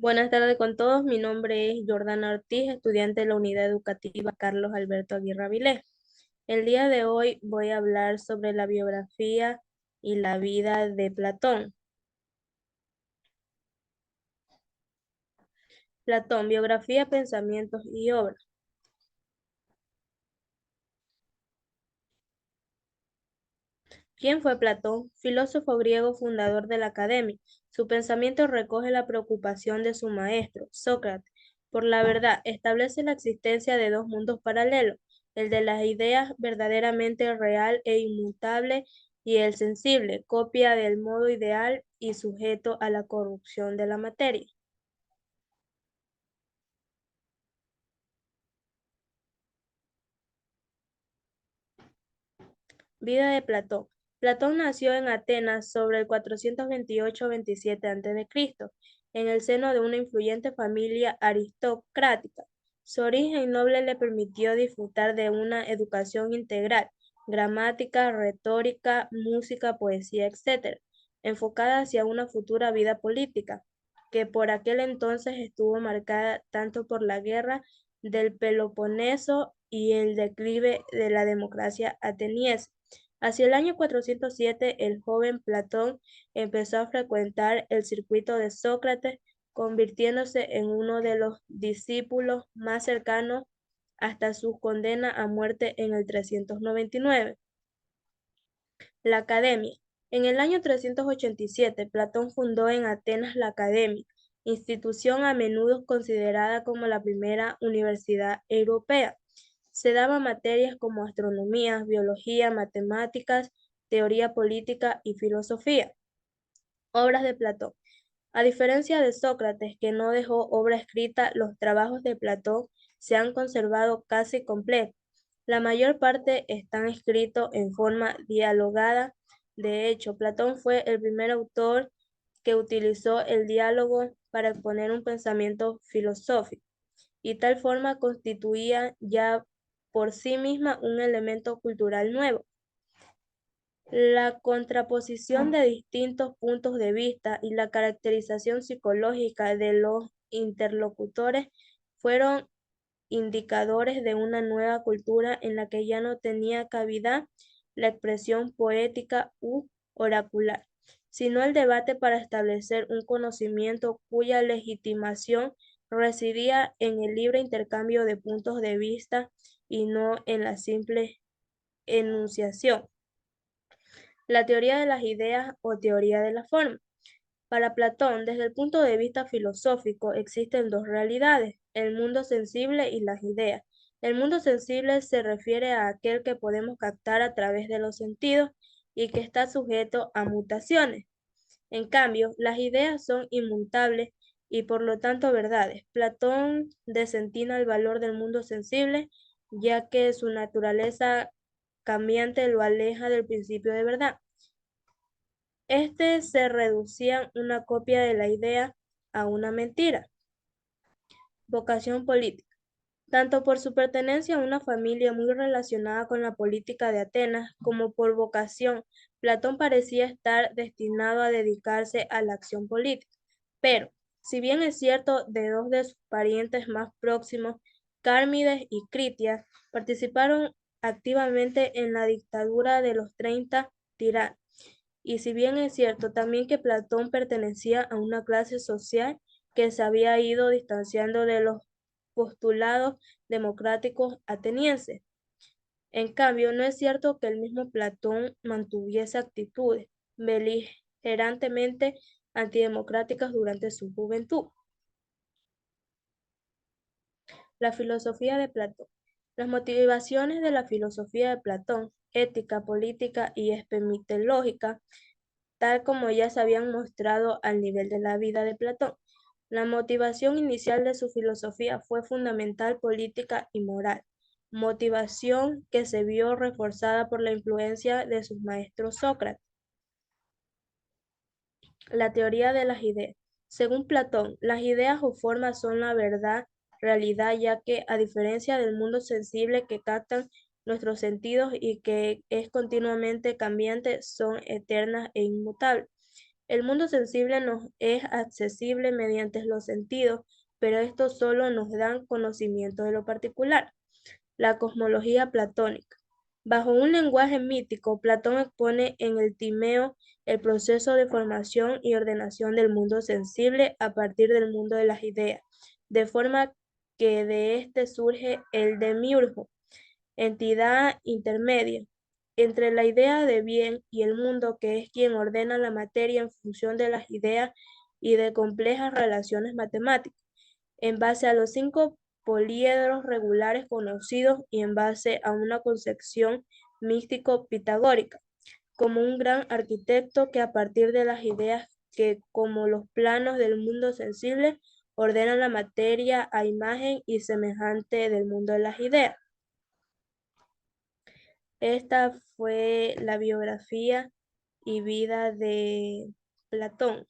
Buenas tardes con todos. Mi nombre es Jordana Ortiz, estudiante de la Unidad Educativa Carlos Alberto Aguirre Avilés. El día de hoy voy a hablar sobre la biografía y la vida de Platón. Platón, biografía, pensamientos y obras. ¿Quién fue Platón? Filósofo griego fundador de la academia. Su pensamiento recoge la preocupación de su maestro, Sócrates, por la verdad. Establece la existencia de dos mundos paralelos, el de las ideas verdaderamente real e inmutable y el sensible, copia del modo ideal y sujeto a la corrupción de la materia. Vida de Platón. Platón nació en Atenas sobre el 428-27 a.C., en el seno de una influyente familia aristocrática. Su origen noble le permitió disfrutar de una educación integral, gramática, retórica, música, poesía, etc., enfocada hacia una futura vida política, que por aquel entonces estuvo marcada tanto por la guerra del Peloponeso y el declive de la democracia ateniense. Hacia el año 407, el joven Platón empezó a frecuentar el circuito de Sócrates, convirtiéndose en uno de los discípulos más cercanos hasta su condena a muerte en el 399. La Academia. En el año 387, Platón fundó en Atenas la Academia, institución a menudo considerada como la primera universidad europea. Se daban materias como astronomía, biología, matemáticas, teoría política y filosofía. Obras de Platón. A diferencia de Sócrates, que no dejó obra escrita, los trabajos de Platón se han conservado casi completos. La mayor parte están escritos en forma dialogada. De hecho, Platón fue el primer autor que utilizó el diálogo para exponer un pensamiento filosófico, y tal forma constituía ya por sí misma un elemento cultural nuevo. La contraposición de distintos puntos de vista y la caracterización psicológica de los interlocutores fueron indicadores de una nueva cultura en la que ya no tenía cabida la expresión poética u oracular, sino el debate para establecer un conocimiento cuya legitimación residía en el libre intercambio de puntos de vista y no en la simple enunciación. La teoría de las ideas o teoría de la forma. Para Platón, desde el punto de vista filosófico, existen dos realidades, el mundo sensible y las ideas. El mundo sensible se refiere a aquel que podemos captar a través de los sentidos y que está sujeto a mutaciones. En cambio, las ideas son inmutables y por lo tanto verdades. Platón desentina el valor del mundo sensible, ya que su naturaleza cambiante lo aleja del principio de verdad. Este se reducía una copia de la idea a una mentira. Vocación política. Tanto por su pertenencia a una familia muy relacionada con la política de Atenas, como por vocación, Platón parecía estar destinado a dedicarse a la acción política. Pero, si bien es cierto, de dos de sus parientes más próximos, Cármides y Critias, participaron activamente en la dictadura de los 30 tiranos. Y si bien es cierto también que Platón pertenecía a una clase social que se había ido distanciando de los postulados democráticos atenienses. En cambio, no es cierto que el mismo Platón mantuviese actitudes beligerantemente antidemocráticas durante su juventud. La filosofía de Platón. Las motivaciones de la filosofía de Platón, ética, política y epistemológica, tal como ya se habían mostrado al nivel de la vida de Platón. La motivación inicial de su filosofía fue fundamental política y moral, motivación que se vio reforzada por la influencia de sus maestros Sócrates. La teoría de las ideas. Según Platón, las ideas o formas son la verdad, realidad, ya que a diferencia del mundo sensible que captan nuestros sentidos y que es continuamente cambiante, son eternas e inmutables. El mundo sensible nos es accesible mediante los sentidos, pero estos solo nos dan conocimiento de lo particular. La cosmología platónica. Bajo un lenguaje mítico, Platón expone en el Timeo el proceso de formación y ordenación del mundo sensible a partir del mundo de las ideas, de forma que de éste surge el demiurgo, entidad intermedia entre la idea de bien y el mundo, que es quien ordena la materia en función de las ideas y de complejas relaciones matemáticas, en base a los 5 poliedros regulares conocidos y en base a una concepción místico-pitagórica, como un gran arquitecto que a partir de las ideas que, como los planos del mundo sensible, ordenan la materia a imagen y semejante del mundo de las ideas. Esta fue la biografía y vida de Platón.